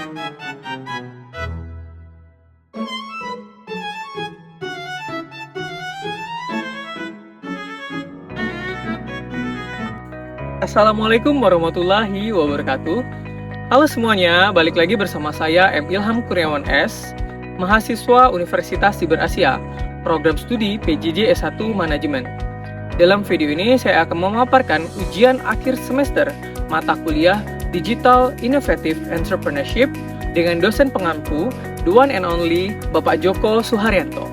Assalamualaikum warahmatullahi wabarakatuh. Halo semuanya, balik lagi bersama saya M. Ilham Kurniawan S, mahasiswa Universitas Siber Asia, program studi PJJ S1 Manajemen. Dalam video ini saya akan memaparkan ujian akhir semester mata kuliah Digital Innovative Entrepreneurship dengan dosen pengampu, the one and only Bapak Joko Suharyanto.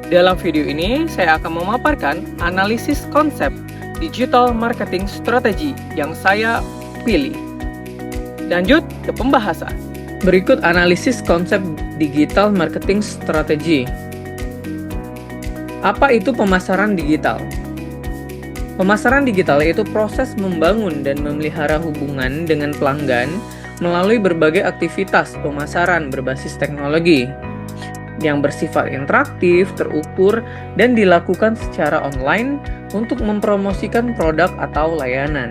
Dalam video ini saya akan memaparkan analisis konsep digital marketing strategi yang saya pilih. Lanjut ke pembahasan. Berikut analisis konsep digital marketing strategi. Apa itu pemasaran digital? Pemasaran digital yaitu proses membangun dan memelihara hubungan dengan pelanggan melalui berbagai aktivitas pemasaran berbasis teknologi yang bersifat interaktif, terukur, dan dilakukan secara online untuk mempromosikan produk atau layanan.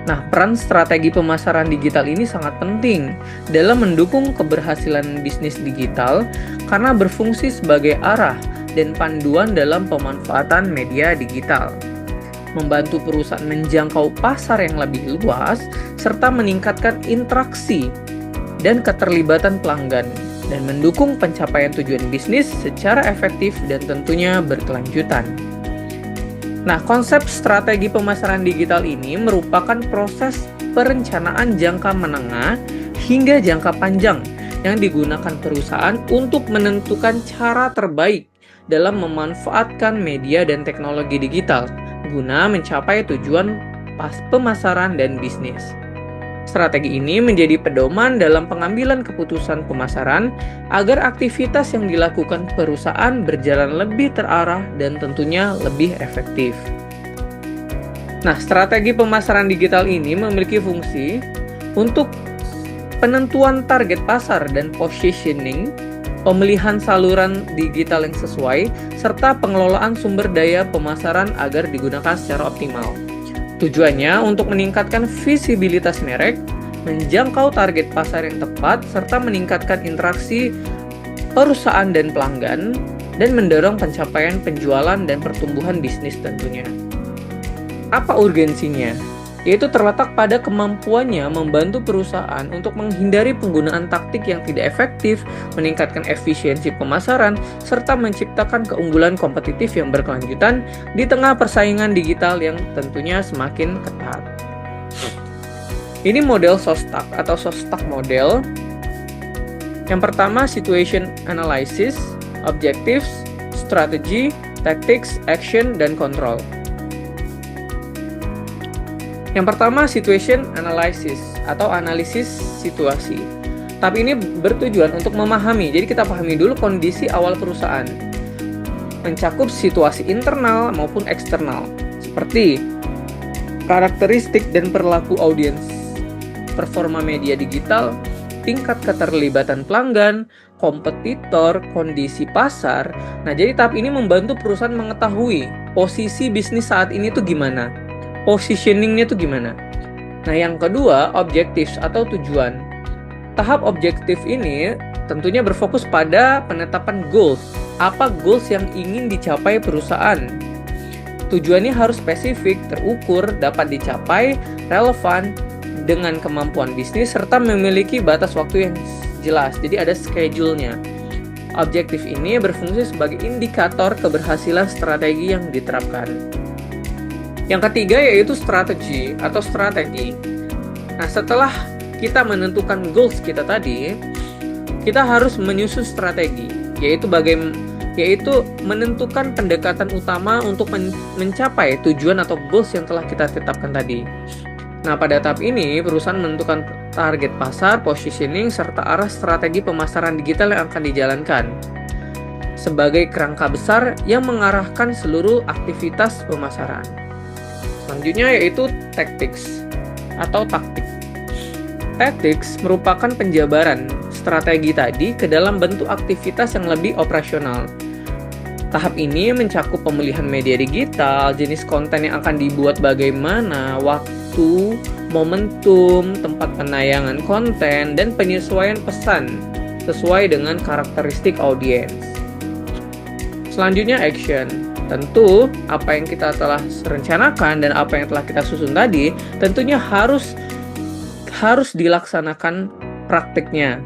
Nah, peran strategi pemasaran digital ini sangat penting dalam mendukung keberhasilan bisnis digital karena berfungsi sebagai arah dan panduan dalam pemanfaatan media digital, membantu perusahaan menjangkau pasar yang lebih luas, serta meningkatkan interaksi dan keterlibatan pelanggan, dan mendukung pencapaian tujuan bisnis secara efektif dan tentunya berkelanjutan. Nah, konsep strategi pemasaran digital ini merupakan proses perencanaan jangka menengah hingga jangka panjang yang digunakan perusahaan untuk menentukan cara terbaik dalam memanfaatkan media dan teknologi digital guna mencapai tujuan pemasaran dan bisnis. Strategi ini menjadi pedoman dalam pengambilan keputusan pemasaran agar aktivitas yang dilakukan perusahaan berjalan lebih terarah dan tentunya lebih efektif. Nah, strategi pemasaran digital ini memiliki fungsi untuk penentuan target pasar dan positioning, pemilihan saluran digital yang sesuai, serta pengelolaan sumber daya pemasaran agar digunakan secara optimal. Tujuannya untuk meningkatkan visibilitas merek, menjangkau target pasar yang tepat, serta meningkatkan interaksi perusahaan dan pelanggan, dan mendorong pencapaian penjualan dan pertumbuhan bisnis tentunya. Apa urgensinya? Yaitu terletak pada kemampuannya membantu perusahaan untuk menghindari penggunaan taktik yang tidak efektif, meningkatkan efisiensi pemasaran, serta menciptakan keunggulan kompetitif yang berkelanjutan di tengah persaingan digital yang tentunya semakin ketat. Ini model SOSTAK atau SOSTAK model. Yang pertama, situation analysis, objectives, strategy, tactics, action, dan control. Yang pertama, situation analysis atau analisis situasi. Tahap ini bertujuan untuk memahami, jadi kita pahami dulu kondisi awal perusahaan, mencakup situasi internal maupun eksternal, seperti karakteristik dan perilaku audiens, performa media digital, tingkat keterlibatan pelanggan, kompetitor, kondisi pasar. Nah, jadi tahap ini membantu perusahaan mengetahui posisi bisnis saat ini tuh gimana, positioningnya tuh gimana. Nah, yang kedua, objectives atau tujuan. Tahap objektif ini tentunya berfokus pada penetapan goals. Apa goals yang ingin dicapai perusahaan? Tujuannya harus spesifik, terukur, dapat dicapai, relevan dengan kemampuan bisnis, serta memiliki batas waktu yang jelas. Jadi ada schedule-nya. Objektif ini berfungsi sebagai indikator keberhasilan strategi yang diterapkan. Yang ketiga yaitu strategi atau strategi. Nah, setelah kita menentukan goals kita tadi, kita harus menyusun strategi, yaitu menentukan pendekatan utama untuk mencapai tujuan atau goals yang telah kita tetapkan tadi. Nah, pada tahap ini perusahaan menentukan target pasar, positioning, serta arah strategi pemasaran digital yang akan dijalankan sebagai kerangka besar yang mengarahkan seluruh aktivitas pemasaran. Selanjutnya yaitu tactics atau taktik. Tactics merupakan penjabaran strategi tadi ke dalam bentuk aktivitas yang lebih operasional. Tahap ini mencakup pemilihan media digital, jenis konten yang akan dibuat bagaimana, waktu, momentum, tempat penayangan konten, dan penyesuaian pesan sesuai dengan karakteristik audiens. Selanjutnya action. Tentu apa yang kita telah rencanakan dan apa yang telah kita susun tadi tentunya harus dilaksanakan praktiknya.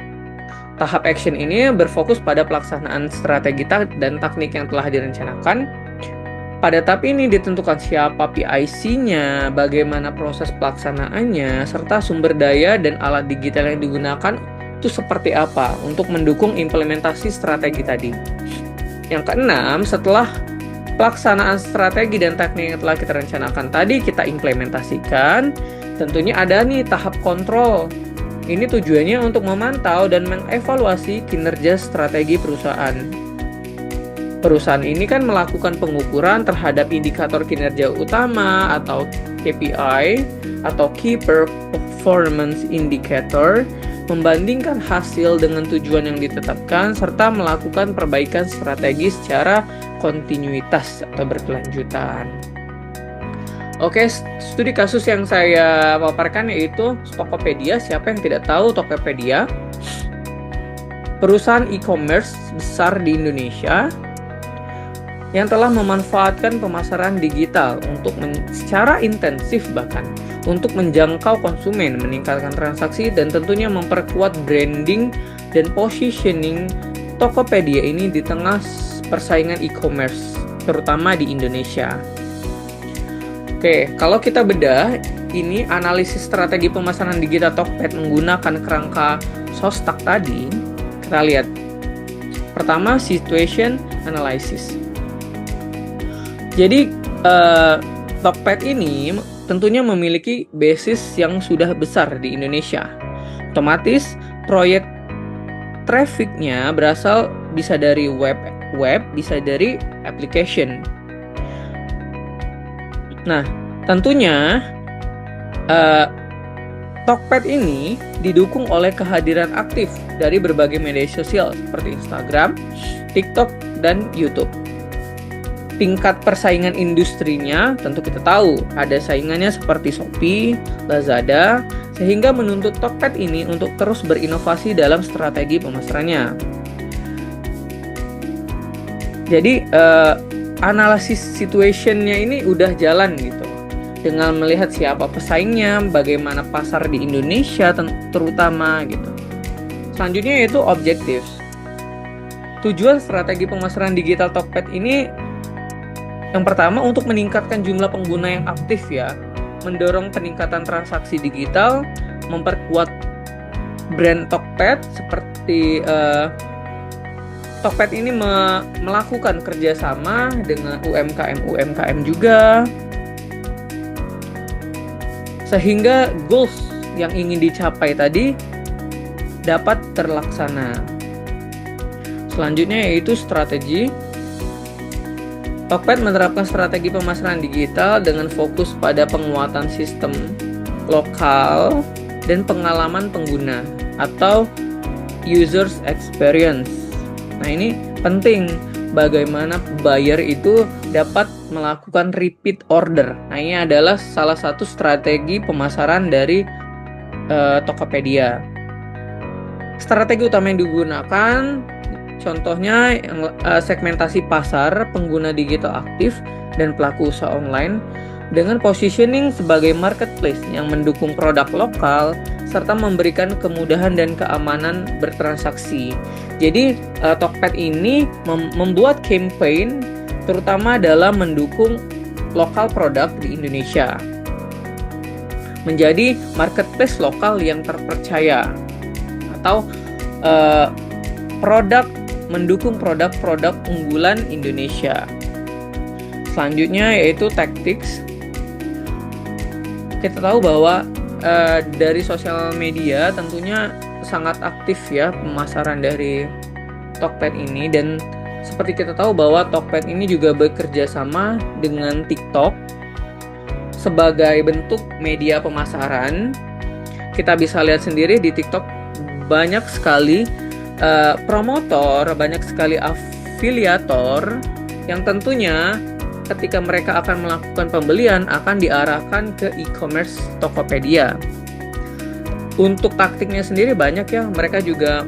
Tahap action ini berfokus pada pelaksanaan strategi dan teknik yang telah direncanakan. Pada tahap ini ditentukan siapa PIC-nya, bagaimana proses pelaksanaannya, serta sumber daya dan alat digital yang digunakan itu seperti apa untuk mendukung implementasi strategi tadi. Yang keenam, setelah pelaksanaan strategi dan teknik yang telah kita rencanakan tadi kita implementasikan, tentunya ada nih tahap kontrol. Ini tujuannya untuk memantau dan mengevaluasi kinerja strategi perusahaan. Perusahaan ini kan melakukan pengukuran terhadap indikator kinerja utama atau KPI atau Key Performance Indicator, membandingkan hasil dengan tujuan yang ditetapkan, serta melakukan perbaikan strategi secara kontinuitas atau berkelanjutan. Oke, studi kasus yang saya paparkan yaitu Tokopedia. Siapa yang tidak tahu Tokopedia? Perusahaan e-commerce besar di Indonesia yang telah memanfaatkan pemasaran digital untuk secara intensif bahkan untuk menjangkau konsumen, meningkatkan transaksi, dan tentunya memperkuat branding dan positioning Tokopedia ini di tengah persaingan e-commerce, terutama di Indonesia. Oke, kalau kita bedah, ini analisis strategi pemasaran digital Tokped menggunakan kerangka SOSTAK tadi. Kita lihat. Pertama, situation analysis. Jadi, Tokped ini tentunya memiliki basis yang sudah besar di Indonesia. Otomatis, proyek trafficnya berasal bisa dari web, bisa dari application. Nah, tentunya Tokped ini didukung oleh kehadiran aktif dari berbagai media sosial seperti Instagram, TikTok, dan YouTube. Tingkat persaingan industrinya tentu kita tahu ada saingannya seperti Shopee, Lazada, sehingga menuntut Tokped ini untuk terus berinovasi dalam strategi pemasarannya. Jadi analisis situationnya ini udah jalan gitu, dengan melihat siapa pesaingnya, bagaimana pasar di Indonesia terutama gitu. Selanjutnya yaitu objectives. Tujuan strategi pemasaran digital Tokped ini yang pertama untuk meningkatkan jumlah pengguna yang aktif ya, mendorong peningkatan transaksi digital, memperkuat brand Tokped seperti Tokped ini melakukan kerjasama dengan UMKM juga, sehingga goals yang ingin dicapai tadi dapat terlaksana. Selanjutnya yaitu strategi. Tokped menerapkan strategi pemasaran digital dengan fokus pada penguatan sistem lokal dan pengalaman pengguna atau users experience. Nah, ini penting bagaimana buyer itu dapat melakukan repeat order. Nah, ini adalah salah satu strategi pemasaran dari Tokopedia. Strategi utama yang digunakan contohnya segmentasi pasar, pengguna digital aktif, dan pelaku usaha online dengan positioning sebagai marketplace yang mendukung produk lokal serta memberikan kemudahan dan keamanan bertransaksi. Jadi Tokped ini membuat campaign terutama dalam mendukung lokal produk di Indonesia menjadi marketplace lokal yang terpercaya atau mendukung produk-produk unggulan Indonesia. Selanjutnya yaitu tactics. Kita tahu bahwa dari sosial media tentunya sangat aktif ya pemasaran dari Tokped ini, dan seperti kita tahu bahwa Tokped ini juga bekerja sama dengan TikTok sebagai bentuk media pemasaran. Kita bisa lihat sendiri di TikTok banyak sekali promotor, banyak sekali afiliator yang tentunya ketika mereka akan melakukan pembelian akan diarahkan ke e-commerce Tokopedia. Untuk taktiknya sendiri banyak ya, mereka juga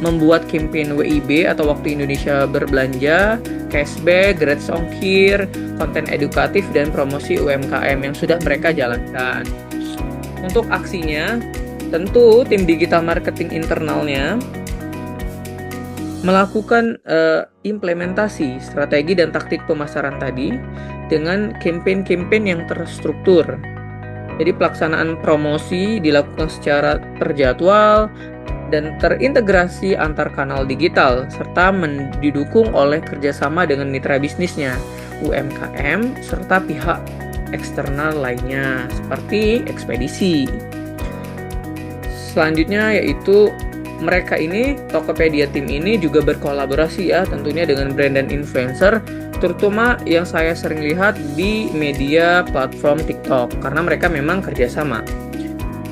membuat campaign WIB atau Waktu Indonesia Berbelanja, cashback, great ongkir, konten edukatif, dan promosi UMKM yang sudah mereka jalankan. Untuk aksinya, tentu tim digital marketing internalnya melakukan implementasi strategi dan taktik pemasaran tadi dengan campaign-campaign yang terstruktur. Jadi pelaksanaan promosi dilakukan secara terjadwal dan terintegrasi antar kanal digital serta didukung oleh kerjasama dengan mitra bisnisnya, UMKM, serta pihak eksternal lainnya seperti ekspedisi. Selanjutnya yaitu mereka ini, Tokopedia tim ini juga berkolaborasi ya tentunya dengan brand dan influencer, terutama yang saya sering lihat di media platform TikTok karena mereka memang kerjasama.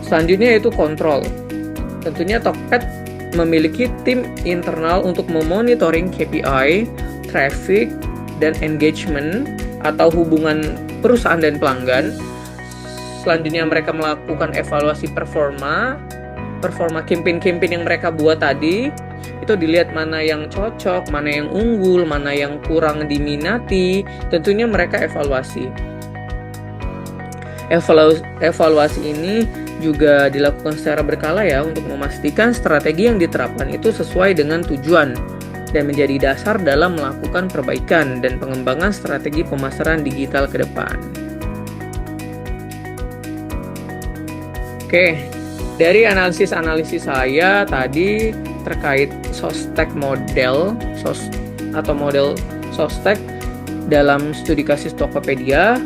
Selanjutnya yaitu kontrol. Tentunya Tokped memiliki tim internal untuk memonitoring KPI, traffic, dan engagement atau hubungan perusahaan dan pelanggan. Selanjutnya mereka melakukan evaluasi performa campaign-campaign yang mereka buat tadi, itu dilihat mana yang cocok, mana yang unggul, mana yang kurang diminati, tentunya mereka evaluasi. Evaluasi ini juga dilakukan secara berkala ya untuk memastikan strategi yang diterapkan itu sesuai dengan tujuan dan menjadi dasar dalam melakukan perbaikan dan pengembangan strategi pemasaran digital ke depan. Oke, dari analisis saya tadi terkait Sostek model Sostek dalam studi kasus Tokopedia,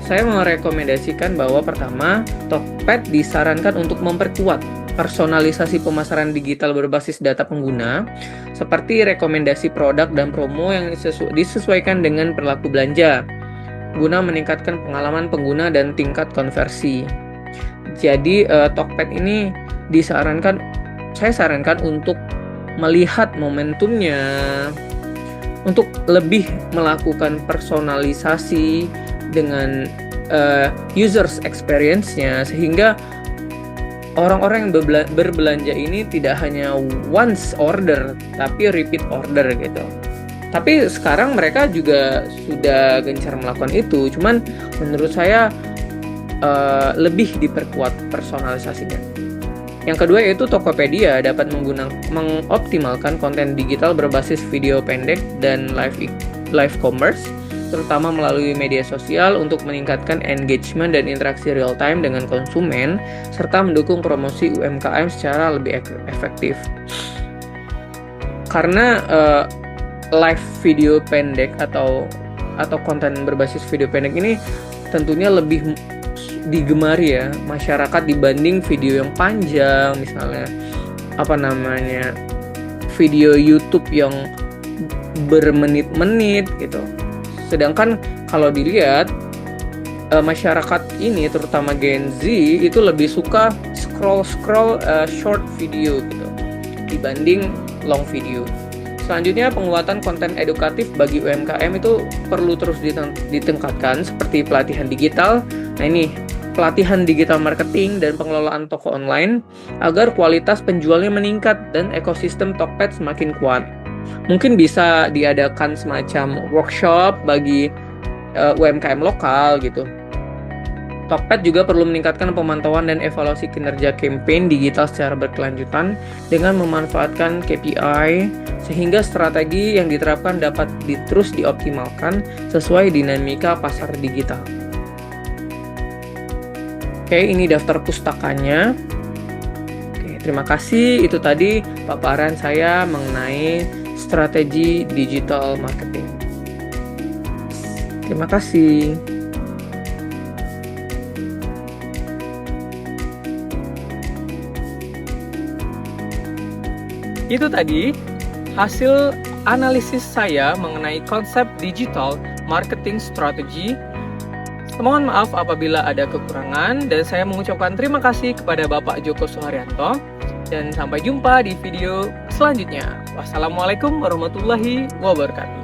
saya merekomendasikan bahwa pertama, Tokped disarankan untuk memperkuat personalisasi pemasaran digital berbasis data pengguna, seperti rekomendasi produk dan promo yang disesuaikan dengan perilaku belanja, guna meningkatkan pengalaman pengguna dan tingkat konversi. Jadi Tokped ini saya sarankan untuk melihat momentumnya, untuk lebih melakukan personalisasi dengan users experience-nya, sehingga orang-orang yang berbelanja ini tidak hanya once order tapi repeat order gitu. Tapi sekarang mereka juga sudah gencar melakukan itu, cuman menurut saya lebih diperkuat personalisasinya. Yang kedua yaitu Tokopedia dapat mengoptimalkan konten digital berbasis video pendek dan live commerce, terutama melalui media sosial untuk meningkatkan engagement dan interaksi real time dengan konsumen, serta mendukung promosi UMKM secara lebih efektif. Karena live video pendek atau konten berbasis video pendek ini tentunya lebih digemari ya masyarakat dibanding video yang panjang, misalnya video YouTube yang bermenit-menit gitu. Sedangkan kalau dilihat masyarakat ini terutama Gen Z itu lebih suka scroll short video gitu dibanding long video. Selanjutnya penguatan konten edukatif bagi UMKM itu perlu terus ditingkatkan seperti pelatihan digital. Nah ini pelatihan digital marketing dan pengelolaan toko online agar kualitas penjualnya meningkat dan ekosistem Tokped semakin kuat. Mungkin bisa diadakan semacam workshop bagi UMKM lokal gitu. Tokped juga perlu meningkatkan pemantauan dan evaluasi kinerja campaign digital secara berkelanjutan dengan memanfaatkan KPI sehingga strategi yang diterapkan dapat terus dioptimalkan sesuai dinamika pasar digital. Oke, ini daftar pustakanya. Oke, terima kasih. Itu tadi paparan saya mengenai strategi digital marketing. Terima kasih. Itu tadi hasil analisis saya mengenai konsep digital marketing strategy. Mohon maaf apabila ada kekurangan dan saya mengucapkan terima kasih kepada Bapak Joko Suharyanto dan sampai jumpa di video selanjutnya. Wassalamualaikum warahmatullahi wabarakatuh.